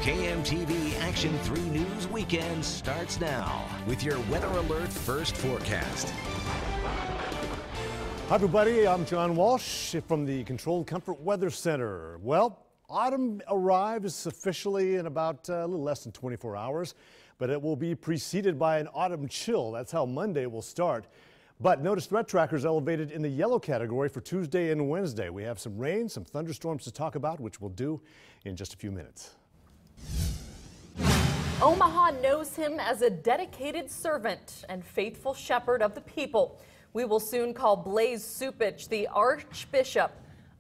KMTV Action 3 News Weekend starts now with your Weather Alert First Forecast. Hi everybody, I'm John Walsh from the Controlled Comfort Weather Center. Well, autumn arrives officially in about a little less than 24 hours, but it will be preceded by an autumn chill. That's how Monday will start. But notice threat trackers elevated in the yellow category for Tuesday and Wednesday. We have some rain, some thunderstorms to talk about, which we'll do in just a few minutes. Omaha knows him as a dedicated servant and faithful shepherd of the people. We will soon call Blaise Cupich the Archbishop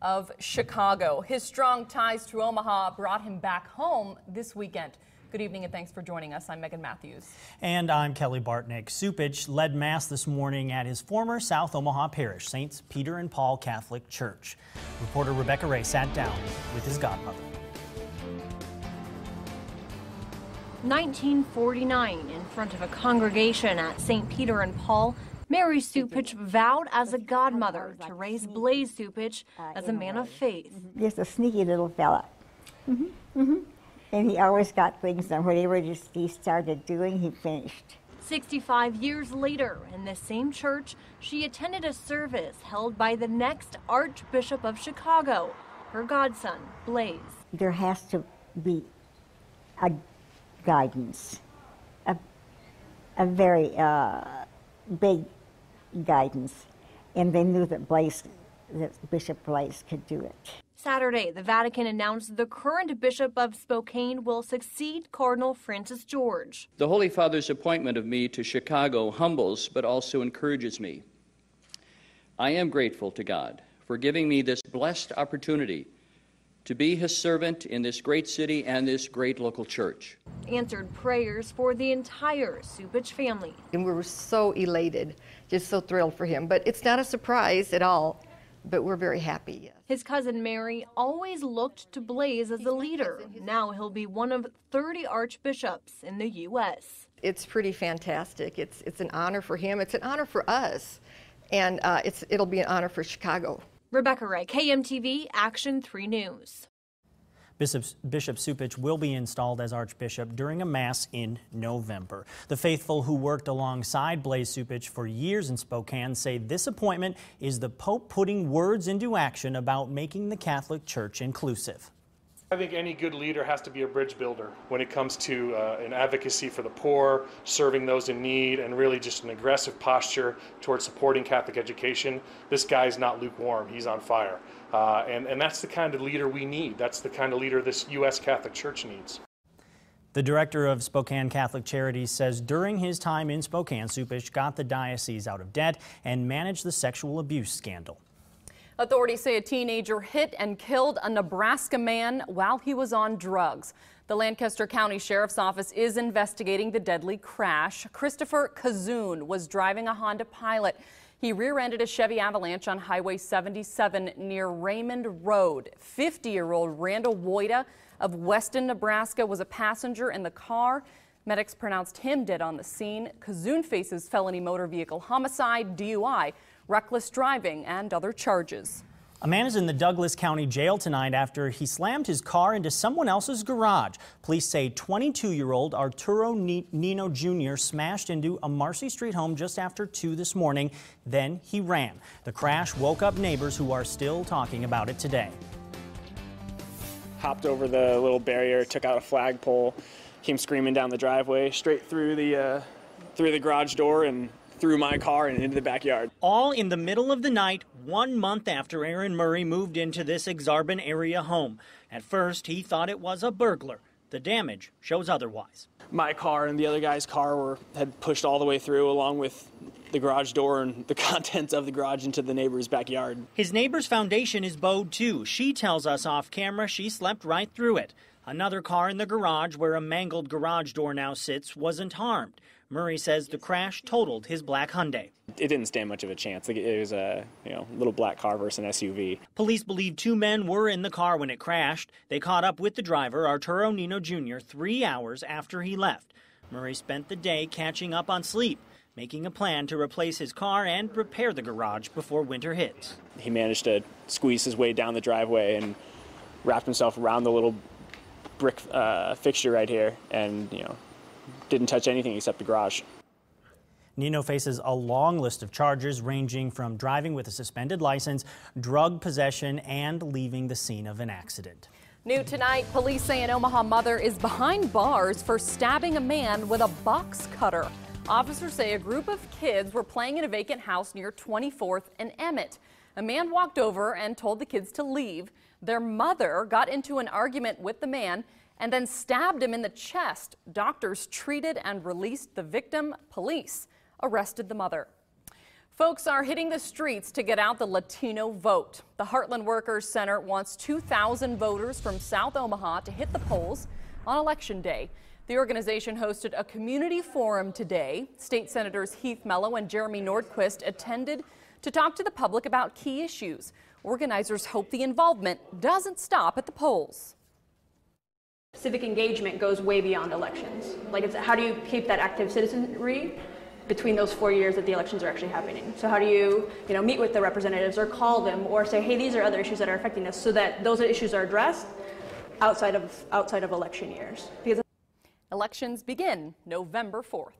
of Chicago. His strong ties to Omaha brought him back home this weekend. Good evening and thanks for joining us. I'm Megan Matthews. And I'm Kelly Bartnick. Cupich led Mass this morning at his former South Omaha parish, St. Peter and Paul Catholic Church. Reporter Rebecca Ray sat down with his godmother. 1949, in front of a congregation at St. Peter and Paul, Mary Cupich vowed as a godmother to raise Blaise Cupich as a man of faith. Just a sneaky little fella. And he always got things done. Whatever he started doing, he finished. 65 years later, in this same church, she attended a service held by the next Archbishop of Chicago, her godson, Blaise. There has to be a guidance, a very big guidance, and they knew that Bishop Blaise could do it. Saturday, the Vatican announced the current Bishop of Spokane will succeed Cardinal Francis George. The Holy Father's appointment of me to Chicago humbles but also encourages me. I am grateful to God for giving me this blessed opportunity to be his servant in this great city and this great local church. Answered prayers for the entire Cupich family. And we were so elated, just so thrilled for him. But it's not a surprise at all, but we're very happy. Yes. His cousin Mary always looked to Blaise as a leader. Now he'll be one of 30 archbishops in the U.S. It's pretty fantastic. It's an honor for him. It's an honor for us. And it'll be an honor for Chicago. Rebecca Ray, KMTV Action 3 News. Bishop Cupich will be installed as Archbishop during a Mass in November. The faithful who worked alongside Blaise Cupich for years in Spokane say this appointment is the Pope putting words into action about making the Catholic Church inclusive. I think any good leader has to be a bridge builder when it comes to an advocacy for the poor, serving those in need, and really just an aggressive posture towards supporting Catholic education. This guy's not lukewarm, he's on fire. And that's the kind of leader we need. That's the kind of leader this U.S. Catholic Church needs. The director of Spokane Catholic Charities says during his time in Spokane, Cupich got the diocese out of debt and managed the sexual abuse scandal. Authorities say a teenager hit and killed a Nebraska man while he was on drugs. The Lancaster County Sheriff's Office is investigating the deadly crash. Christopher Kazoon was driving a Honda Pilot. He rear-ended a Chevy Avalanche on Highway 77 near Raymond Road. 50-year-old Randall Woida of Weston, Nebraska was a passenger in the car. Medics pronounced him dead on the scene. Kazoon faces felony motor vehicle homicide, DUI, reckless driving, and other charges. A man is in the Douglas County Jail tonight after he slammed his car into someone else's garage. Police say 22-year-old Arturo Nino Jr. smashed into a Marcy Street home just after 2 this morning. Then he ran. The crash woke up neighbors who are still talking about it today. Hopped over the little barrier, took out a flagpole, came screaming down the driveway, straight through the garage door and through my car and into the backyard. All in the middle of the night, 1 month after Aaron Murray moved into this Exarban area home. At first, he thought it was a burglar. The damage shows otherwise. My car and the other guy's car had pushed all the way through, along with the garage door and the contents of the garage into the neighbor's backyard. His neighbor's foundation is bowed too. She tells us off camera she slept right through it. Another car in the garage, where a mangled garage door now sits, wasn't harmed. Murray says the crash totaled his black Hyundai. It didn't stand much of a chance. It was a little black car versus an SUV. Police believe 2 men were in the car when it crashed. They caught up with the driver, Arturo Nino Jr., 3 hours after he left. Murray spent the day catching up on sleep, making a plan to replace his car and repair the garage before winter hits. He managed to squeeze his way down the driveway and wrapped himself around the little brick fixture right here, and didn't touch anything except the garage. Nino faces a long list of charges ranging from driving with a suspended license, drug possession, and leaving the scene of an accident. New tonight, police say an Omaha mother is behind bars for stabbing a man with a box cutter. Officers say a group of kids were playing in a vacant house near 24th and Emmett. A man walked over and told the kids to leave. Their mother got into an argument with the man and then stabbed him in the chest. Doctors treated and released the victim. Police arrested the mother. Folks are hitting the streets to get out the Latino vote. The Heartland Workers Center wants 2,000 voters from South Omaha to hit the polls on Election Day. The organization hosted a community forum today. State Senators Heath Mello and Jeremy Nordquist attended to talk to the public about key issues. Organizers hope the involvement doesn't stop at the polls. Civic engagement goes way beyond elections. Like, it's how do you keep that active citizenry between those 4 years that the elections are actually happening? So how do you, meet with the representatives or call them or say, hey, these are other issues that are affecting us, so that those issues are addressed outside of election years? Because elections begin November 4th.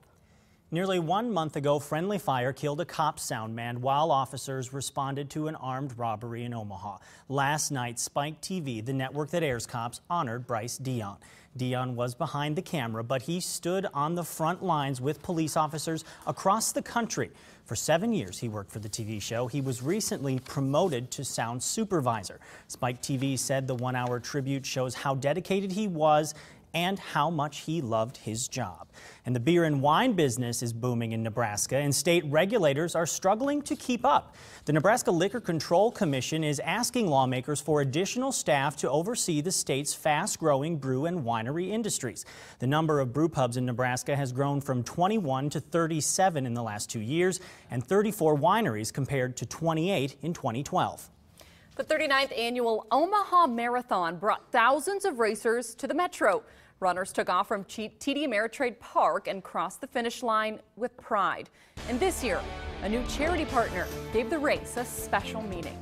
Nearly 1 month ago, friendly fire killed a cop soundman while officers responded to an armed robbery in Omaha. Last night, Spike TV, the network that airs cops, honored Bryce Dion. Dion was behind the camera, but he stood on the front lines with police officers across the country. For 7 years, he worked for the TV show. He was recently promoted to sound supervisor. Spike TV said the one-hour tribute shows how dedicated he was and how much he loved his job. And the beer and wine business is booming in Nebraska, and state regulators are struggling to keep up. The Nebraska Liquor Control Commission is asking lawmakers for additional staff to oversee the state's fast-growing brew and winery industries. The number of brew pubs in Nebraska has grown from 21 to 37 in the last 2 years, and 34 wineries compared to 28 in 2012. The 39th annual Omaha Marathon brought thousands of racers to the Metro. Runners took off from TD Ameritrade Park and crossed the finish line with pride. And this year, a new charity partner gave the race a special meaning.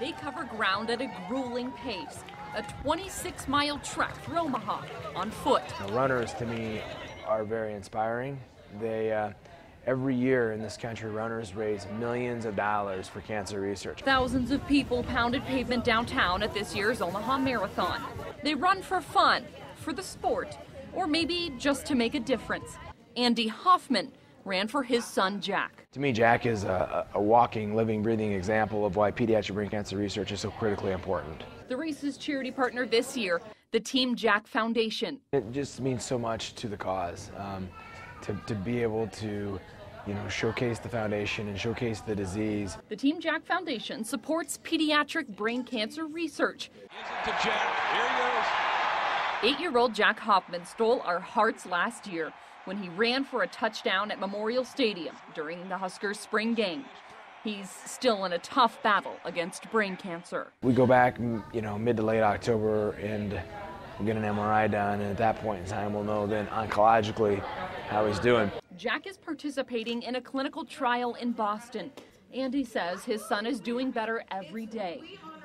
They cover ground at a grueling pace, a 26-mile trek through Omaha on foot. The runners, to me, are very inspiring. They every year in this country, runners raise millions of dollars for cancer research. Thousands of people pounded pavement downtown at this year's Omaha Marathon. They run for fun, for the sport, or maybe just to make a difference. Andy Hoffman ran for his son, Jack. To me, Jack is a walking, living, breathing example of why pediatric brain cancer research is so critically important. The race's charity partner this year, the Team Jack Foundation. It just means so much to the cause. To be able to, showcase the foundation and showcase the disease. The Team Jack Foundation supports pediatric brain cancer research. To Jack. Here he goes. 8-year-old Jack Hoffman stole our hearts last year when he ran for a touchdown at Memorial Stadium during the Huskers spring game. He's still in a tough battle against brain cancer. We go back, mid to late October, and we'll get an MRI done, and at that point in time, we'll know then oncologically how he's doing. Jack is participating in a clinical trial in Boston. Andy says his son is doing better every day.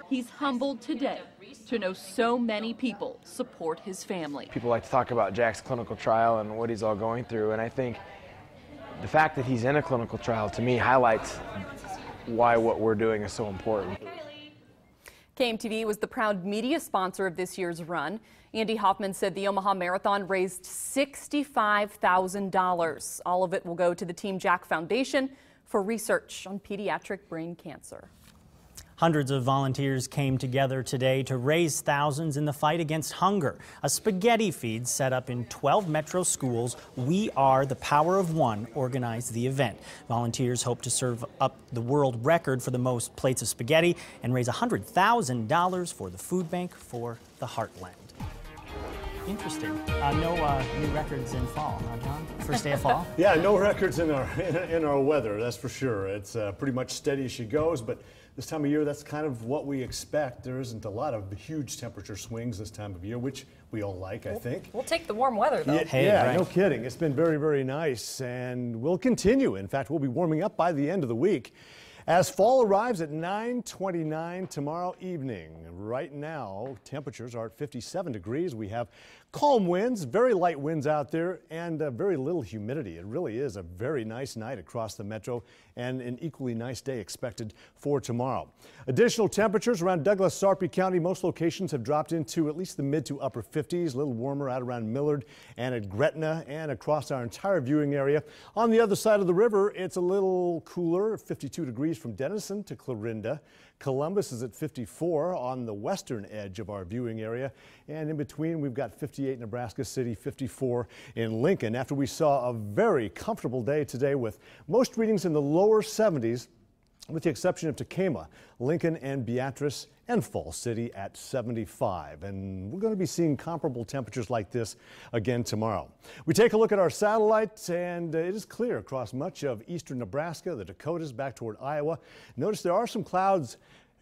He's humbled today to know so many people support his family. People like to talk about Jack's clinical trial and what he's all going through, and I think the fact that he's in a clinical trial, to me, highlights why what we're doing is so important. KMTV was the proud media sponsor of this year's run. Andy Hoffman said the Omaha Marathon raised $65,000. All of it will go to the Team Jack Foundation for research on pediatric brain cancer. Hundreds of volunteers came together today to raise thousands in the fight against hunger. A spaghetti feed set up in 12 metro schools. We Are the Power of One organized the event. Volunteers hope to serve up the world record for the most plates of spaghetti and raise $100,000 for the food bank for the Heartland. Interesting. No new records in fall, huh, John? First day of fall? Yeah, no records in our weather, that's for sure. It's pretty much steady as she goes, but this time of year, that's kind of what we expect. There isn't a lot of huge temperature swings this time of year, which we all like, I think. We'll take the warm weather, though. Yeah, right. No kidding. It's been very, very nice, and we'll continue. In fact, we'll be warming up by the end of the week. As fall arrives at 9:29 tomorrow evening. Right now, temperatures are at 57 degrees. We have calm winds, very light winds out there, and very little humidity. It really is a very nice night across the metro and an equally nice day expected for tomorrow. Additional temperatures around Douglas, Sarpy County. Most locations have dropped into at least the mid to upper 50s, a little warmer out around Millard and at Gretna and across our entire viewing area. On the other side of the river, it's a little cooler, 52 degrees from Denison to Clarinda. Columbus is at 54 on the western edge of our viewing area. And in between, we've got 58 Nebraska City, 54 in Lincoln. After we saw a very comfortable day today with most readings in the lower 70s, with the exception of Tacoma, Lincoln and Beatrice and Falls City at 75. And we're going to be seeing comparable temperatures like this again tomorrow. We take a look at our satellite, and it is clear across much of eastern Nebraska, the Dakotas, back toward Iowa. Notice there are some clouds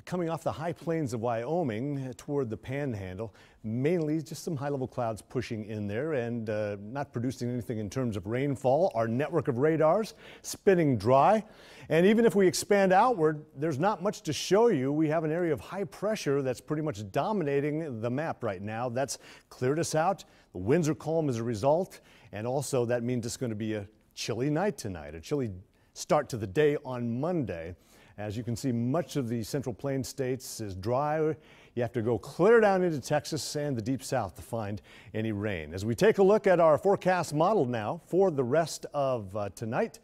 coming off the high plains of Wyoming toward the Panhandle. Mainly just some high-level clouds pushing in there and not producing anything in terms of rainfall. Our network of radars spinning dry. And even if we expand outward, there's not much to show you. We have an area of high pressure that's pretty much dominating the map right now. That's cleared us out. The winds are calm as a result. And also that means it's going to be a chilly night tonight, a chilly start to the day on Monday. As you can see, much of the Central Plains states is dry. You have to go clear down into Texas and the Deep South to find any rain. As we take a look at our forecast model now for the rest of tonight,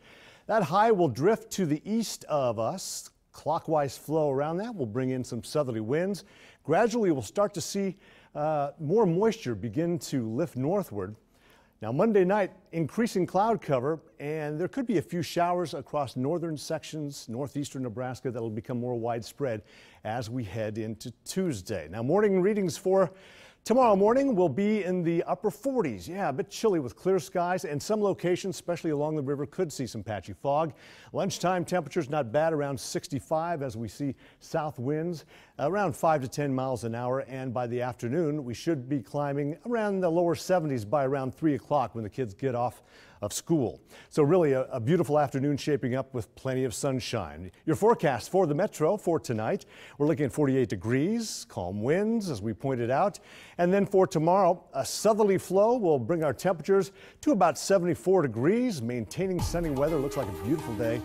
that high will drift to the east of us. Clockwise flow around that will bring in some southerly winds. Gradually, we'll start to see more moisture begin to lift northward. Now, Monday night, increasing cloud cover, and there could be a few showers across northern sections, northeastern Nebraska, that will become more widespread as we head into Tuesday. Now, morning readings for tomorrow morning will be in the upper 40s. Yeah, a bit chilly with clear skies, and some locations, especially along the river, could see some patchy fog. Lunchtime temperatures not bad, around 65 as we see south winds around 5 to 10 miles an hour. And by the afternoon, we should be climbing around the lower 70s by around 3 o'clock when the kids get off of school. So really a beautiful afternoon shaping up with plenty of sunshine. Your forecast for the metro for tonight, we're looking at 48 degrees, calm winds as we pointed out. And then for tomorrow, a southerly flow will bring our temperatures to about 74 degrees, maintaining sunny weather. Looks like a beautiful day.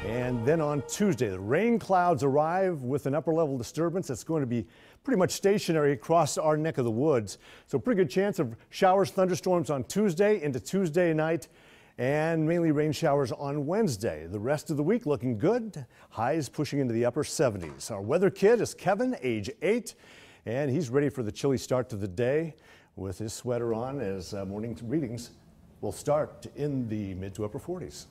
And then on Tuesday, the rain clouds arrive with an upper level disturbance that's going to be pretty much stationary across our neck of the woods. So pretty good chance of showers, thunderstorms on Tuesday into Tuesday night, and mainly rain showers on Wednesday. The rest of the week looking good. Highs pushing into the upper 70s. Our weather kid is Kevin, age 8, and he's ready for the chilly start to the day with his sweater on as morning readings will start in the mid to upper 40s.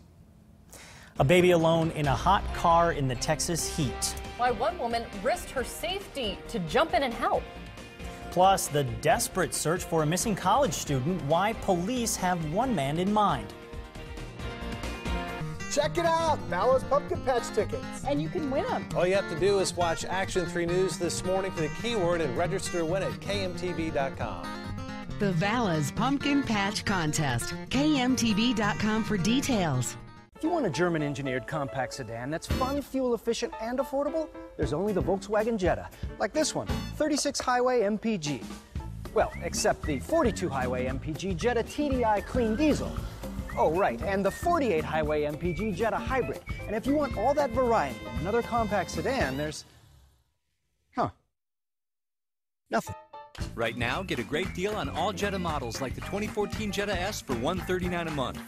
A baby alone in a hot car in the Texas heat. Why one woman risked her safety to jump in and help. Plus, the desperate search for a missing college student, why police have one man in mind. Check it out, Vala's Pumpkin Patch tickets. And you can win them. All you have to do is watch Action 3 News this morning for the keyword and register to win at KMTV.com. The Vala's Pumpkin Patch Contest. KMTV.com for details. If you want a German-engineered compact sedan that's fun, fuel-efficient, and affordable, there's only the Volkswagen Jetta, like this one, 36 Highway MPG. Well, except the 42 Highway MPG Jetta TDI Clean Diesel. Oh, right, and the 48 Highway MPG Jetta Hybrid. And if you want all that variety in another compact sedan, there's... nothing. Right now, get a great deal on all Jetta models like the 2014 Jetta S for $139 a month.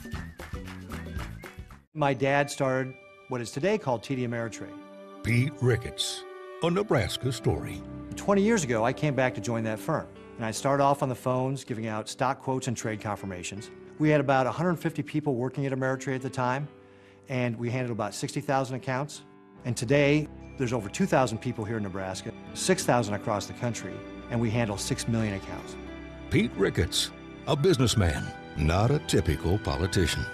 My dad started what is today called TD Ameritrade. Pete Ricketts, a Nebraska story. 20 years ago, I came back to join that firm. And I started off on the phones, giving out stock quotes and trade confirmations. We had about 150 people working at Ameritrade at the time, and we handled about 60,000 accounts. And today, there's over 2,000 people here in Nebraska, 6,000 across the country, and we handle 6 million accounts. Pete Ricketts, a businessman, not a typical politician.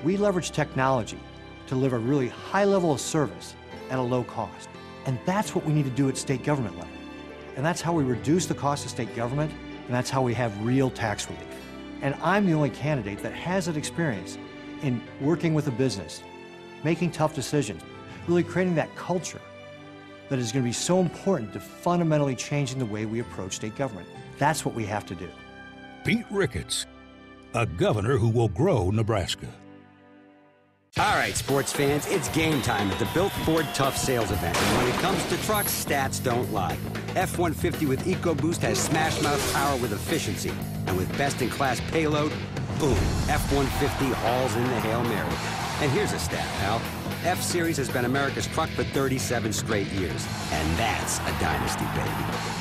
We leverage technology to deliver a really high level of service at a low cost. And that's what we need to do at state government level. And that's how we reduce the cost of state government, and that's how we have real tax relief. And I'm the only candidate that has that experience in working with a business, making tough decisions, really creating that culture that is going to be so important to fundamentally changing the way we approach state government. That's what we have to do. Pete Ricketts, a governor who will grow Nebraska. All right, sports fans, it's game time at the Built Ford Tough Sales event. And when it comes to trucks, stats don't lie. F-150 with EcoBoost has smash-mouth power with efficiency. And with best-in-class payload, boom, F-150 hauls in the Hail Mary. And here's a stat, pal. F-Series has been America's truck for 37 straight years. And that's a dynasty, baby.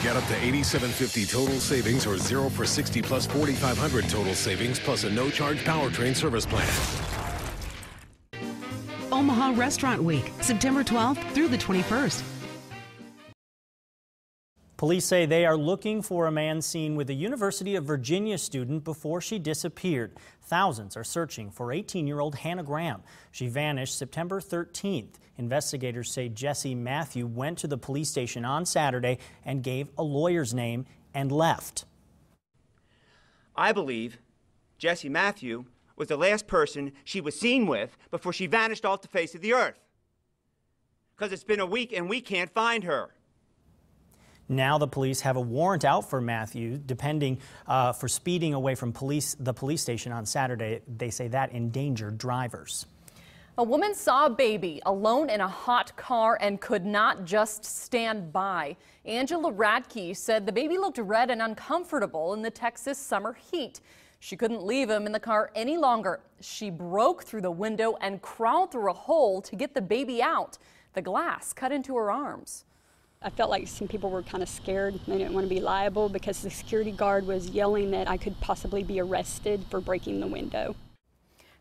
Get up to $8,750 total savings or 0 for 60 plus $4,500 total savings plus a no-charge powertrain service plan. Omaha Restaurant Week, September 12th through the 21st. Police say they are looking for a man seen with a University of Virginia student before she disappeared. Thousands are searching for 18-year-old Hannah Graham. She vanished September 13th. Investigators say Jesse Matthew went to the police station on Saturday and gave a lawyer's name and left. I believe Jesse Matthew was the last person she was seen with before she vanished off the face of the earth. Because it's been a week and we can't find her. Now the police have a warrant out for Matthew, for speeding away from the police station on Saturday. They say that endangered drivers. A woman saw a baby alone in a hot car and could not just stand by. Angela Radke said the baby looked red and uncomfortable in the Texas summer heat. She couldn't leave him in the car any longer. She broke through the window and crawled through a hole to get the baby out. The glass cut into her arms. I felt like some people were kind of scared. They didn't want to be liable because the security guard was yelling that I could possibly be arrested for breaking the window.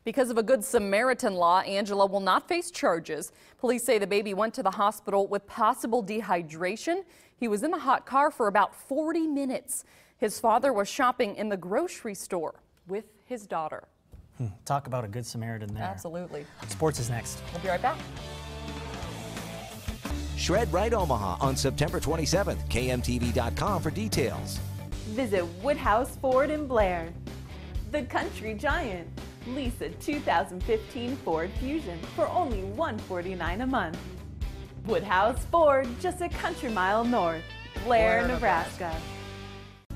Because of a Good Samaritan law, Angela will not face charges. Police say the baby went to the hospital with possible dehydration. He was in the hot car for about 40 minutes. His father was shopping in the grocery store with his daughter. Talk about a Good Samaritan there. Absolutely. Sports is next. We'll be right back. Shred Right Omaha on September 27th. KMTV.com for details. Visit Woodhouse Ford in Blair. The country giant. Lease a 2015 Ford Fusion for only $149 a month. Woodhouse Ford, just a country mile north. Blair, Nebraska.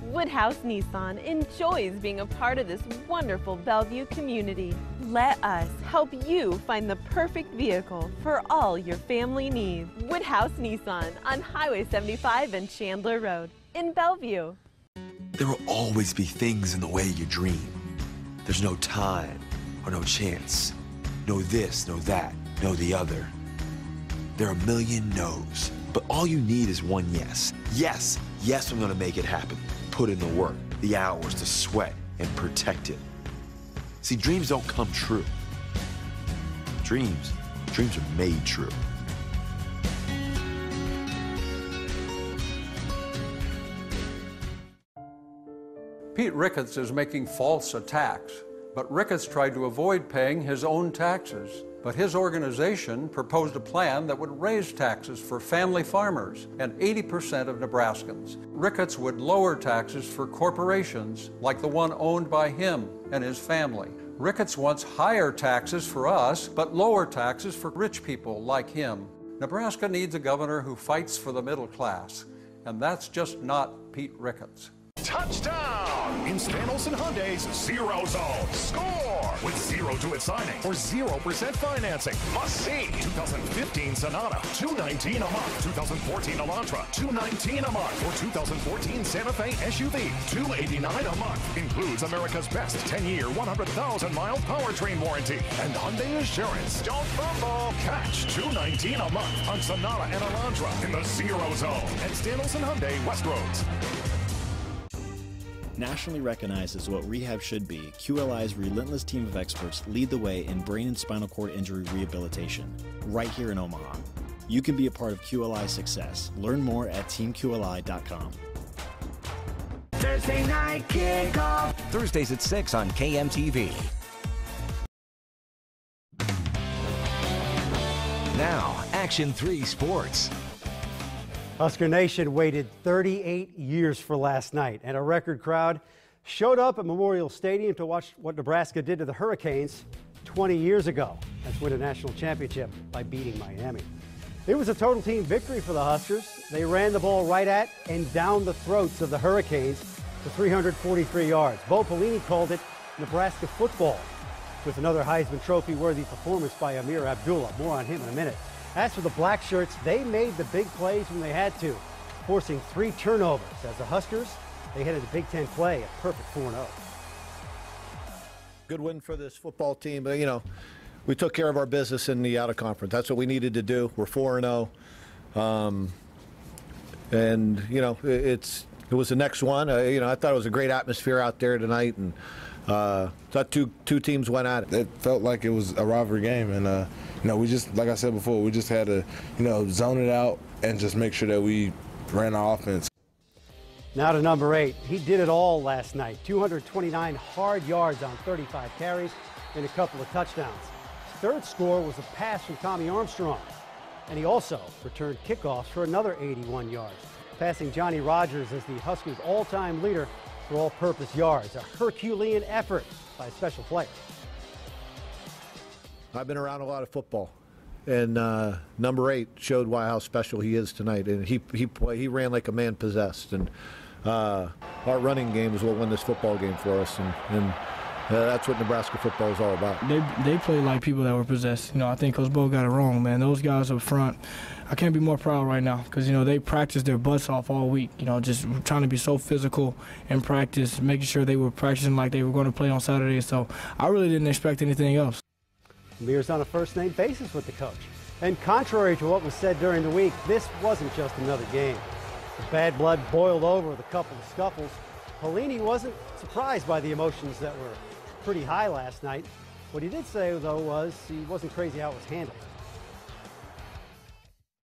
Woodhouse Nissan enjoys being a part of this wonderful Bellevue community. Let us help you find the perfect vehicle for all your family needs. Woodhouse Nissan on Highway 75 and Chandler Road in Bellevue. There will always be things in the way you dream. There's no time or no chance. No this, no that, no the other. There are a million no's, but all you need is one yes. Yes, yes, I'm gonna make it happen. Put in the work, the hours, the sweat, and protect it. See, dreams don't come true. Dreams are made true. Pete Ricketts is making false attacks, but Ricketts tried to avoid paying his own taxes. But his organization proposed a plan that would raise taxes for family farmers and 80% of Nebraskans. Ricketts would lower taxes for corporations like the one owned by him and his family. Ricketts wants higher taxes for us, but lower taxes for rich people like him. Nebraska needs a governor who fights for the middle class, and that's just not Pete Ricketts. Touchdown! In Stanelson Hyundai's Zero Zone. Score! With 0 to its signing or 0% financing. Must see. 2015 Sonata, $219 a month. 2014 Elantra, $219 a month. Or 2014 Santa Fe SUV, $289 a month. Includes America's best 10-year, 100,000-mile powertrain warranty. And Hyundai Assurance. Don't fumble. Catch $219 a month on Sonata and Elantra in the Zero Zone. At Stanelson Hyundai, West Roads. Nationally recognized as what rehab should be, QLI's relentless team of experts lead the way in brain and spinal cord injury rehabilitation, right here in Omaha. You can be a part of QLI's success. Learn more at teamqli.com. Thursday night kickoff. Thursdays at 6 on KMTV. Now, Action 3 Sports. Husker Nation waited 38 years for last night, and a record crowd showed up at Memorial Stadium to watch what Nebraska did to the Hurricanes 20 years ago. That's win a national championship by beating Miami. It was a total team victory for the Huskers. They ran the ball right at and down the throats of the Hurricanes for 343 yards. Bo Pelini called it Nebraska football, with another Heisman Trophy-worthy performance by Amir Abdullah. More on him in a minute. As for the Black Shirts, they made the big plays when they had to, forcing 3 turnovers. As the Huskers, they headed to Big Ten play at perfect 4-0. Good win for this football team, but, you know, we took care of our business in the out-of-conference. That's what we needed to do. We're 4-0. And, you know, it was the next one. You know, I thought it was a great atmosphere out there tonight, and thought two teams went at it. It felt like it was a rivalry game, and, you know, we just, like I said before, we just had to, you know, zone it out and just make sure that we ran our offense. Now to number 8. He did it all last night. 229 hard yards on 35 carries and a couple of touchdowns. His third score was a pass from Tommy Armstrong. And he also returned kickoffs for another 81 yards, passing Johnny Rogers as the Huskers' all-time leader for all-purpose yards. A Herculean effort by a special player. I've been around a lot of football, and number 8 showed how special he is tonight. And he ran like a man possessed. And our running game is what won this football game for us, and that's what Nebraska football is all about. They play like people that were possessed. You know, I think Coach Bo got it wrong, man. Those guys up front, I can't be more proud right now because, you know, they practiced their butts off all week. You know, just trying to be so physical in practice, making sure they were practicing like they were going to play on Saturday. So I really didn't expect anything else. Amir's on a first-name basis with the coach. And contrary to what was said during the week, this wasn't just another game. The bad blood boiled over with a couple of scuffles. Pelini wasn't surprised by the emotions that were pretty high last night. What he did say, though, was he wasn't crazy how it was handled.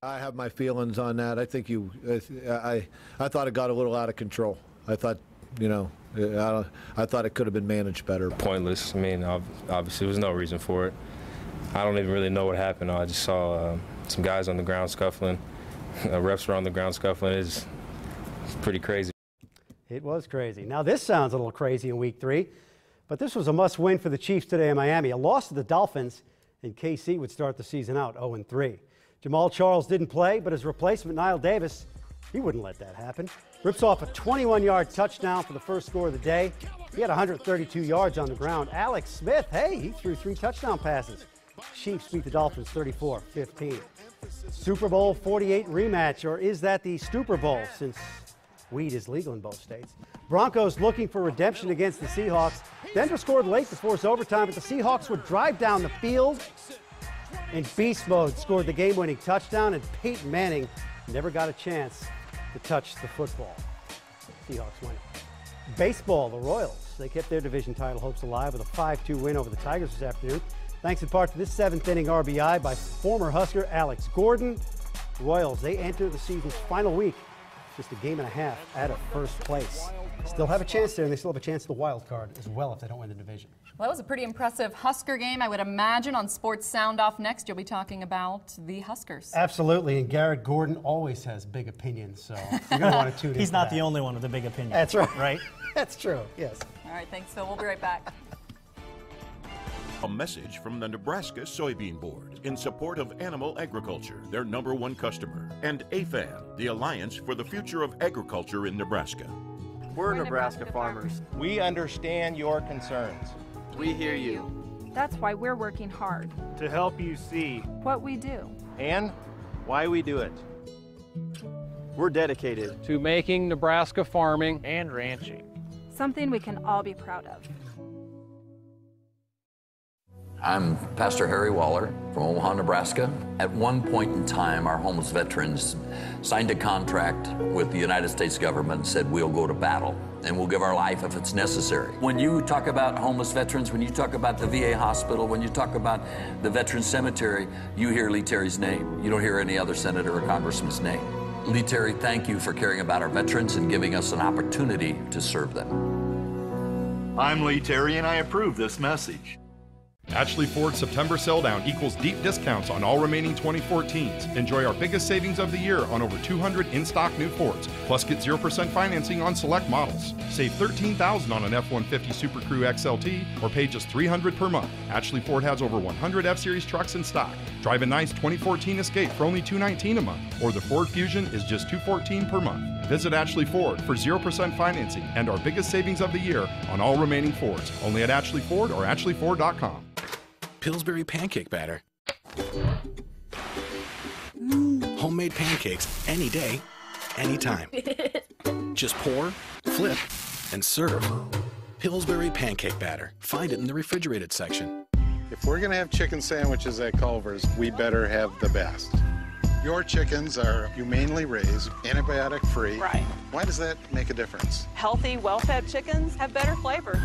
I have my feelings on that. I think I thought it got a little out of control. I thought, you know, I thought it could have been managed better. Pointless. I mean, obviously there was no reason for it. I don't even really know what happened. I just saw some guys on the ground scuffling. Refs were on the ground scuffling. It's pretty crazy. It was crazy. Now this sounds a little crazy in week 3, but this was a must-win for the Chiefs today in Miami. A loss to the Dolphins, and KC would start the season out 0-3. Jamal Charles didn't play, but his replacement, Niall Davis, he wouldn't let that happen. Rips off a 21-yard touchdown for the first score of the day. He had 132 yards on the ground. Alex Smith, hey, he threw 3 touchdown passes. Chiefs beat the Dolphins 34-15. Super Bowl 48 rematch, or is that the Stupor Bowl, since weed is legal in both states? Broncos looking for redemption against the Seahawks. Denver scored late to force overtime, but the Seahawks would drive down the field. In beast mode, scored the game-winning touchdown, and Peyton Manning never got a chance to touch the football. Seahawks win. Baseball, the Royals, they kept their division title hopes alive with a 5-2 win over the Tigers this afternoon, thanks in part to this 7th-inning RBI by former Husker Alex Gordon. The Royals, they enter the season's final week, just a game and a half out of first place. Still have a chance there, and they still have a chance at the wild card as well if they don't win the division. Well, that was a pretty impressive Husker game. I would imagine on Sports Sound Off next, you'll be talking about the Huskers. Absolutely, and Garrett Gordon always has big opinions, so you're going to want to tune in. He's not the only one with a big opinion. That's right. Right? That's true, yes. All right, thanks, Phil. We'll be right back. A message from the Nebraska Soybean Board in support of animal agriculture, their #1 customer, and AFAN, the Alliance for the Future of Agriculture in Nebraska. We're Nebraska farmers. We understand your concerns. We hear you. That's why we're working hard To help you see what we do. and why we do it. We're dedicated to making Nebraska farming and ranching something we can all be proud of. I'm Pastor Harry Waller from Omaha, Nebraska. At one point in time, our homeless veterans signed a contract with the United States government and said, we'll go to battle and we'll give our life if it's necessary. When you talk about homeless veterans, when you talk about the VA hospital, when you talk about the Veterans Cemetery, you hear Lee Terry's name. You don't hear any other senator or congressman's name. Lee Terry, thank you for caring about our veterans and giving us an opportunity to serve them. I'm Lee Terry, and I approve this message. Ashley Ford September sell down equals deep discounts on all remaining 2014s. Enjoy our biggest savings of the year on over 200 in-stock new Fords. Plus get 0% financing on select models. Save $13,000 on an F-150 Super Crew XLT or pay just $300 per month. Ashley Ford has over 100 F-Series trucks in stock. Drive a nice 2014 Escape for only $219 a month, or the Ford Fusion is just $214 per month. Visit Ashley Ford for 0% financing and our biggest savings of the year on all remaining Fords. Only at Ashley Ford or ashleyford.com. Pillsbury pancake batter. Homemade pancakes any day, anytime. Just pour, flip, and serve. Pillsbury pancake batter. Find it in the refrigerated section. If we're going to have chicken sandwiches at Culver's, we better have the best. Your chickens are humanely raised, antibiotic-free. Right. Why does that make a difference? Healthy, well-fed chickens have better flavor.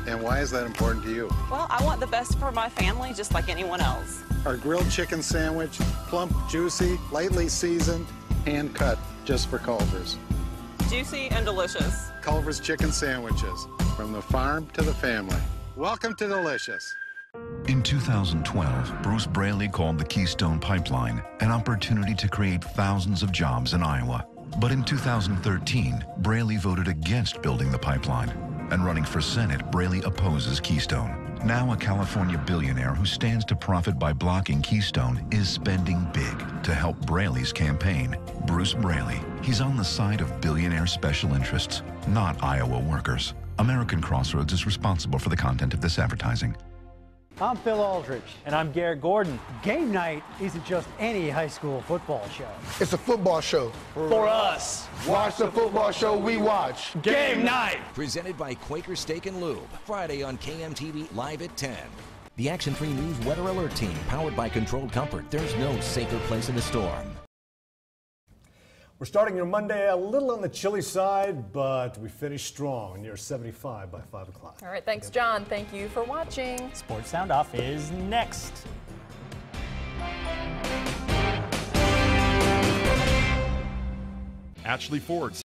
And why is that important to you? Well, I want the best for my family just like anyone else. Our grilled chicken sandwich, plump, juicy, lightly seasoned, hand-cut just for Culver's. Juicy and delicious. Culver's chicken sandwiches, from the farm to the family. Welcome to Delicious. In 2012, Bruce Braley called the Keystone Pipeline an opportunity to create thousands of jobs in Iowa. But in 2013, Braley voted against building the pipeline. And running for Senate, Braley opposes Keystone. Now a California billionaire who stands to profit by blocking Keystone is spending big to help Braley's campaign. Bruce Braley. He's on the side of billionaire special interests, not Iowa workers. American Crossroads is responsible for the content of this advertising. I'm Phil Aldridge. And I'm Garrett Gordon. Game night isn't just any high school football show. It's a football show. For us. Watch the football show we watch. Game night. Presented by Quaker Steak and Lube. Friday on KMTV Live at 10. The Action 3 News Weather Alert Team, powered by Controlled Comfort. There's no safer place in the storm. We're starting your Monday a little on the chilly side, but we finished strong, near 75 by 5 o'clock. All right, thanks, John. Thank you for watching. Sports Sound Off is next. Ashley Ford.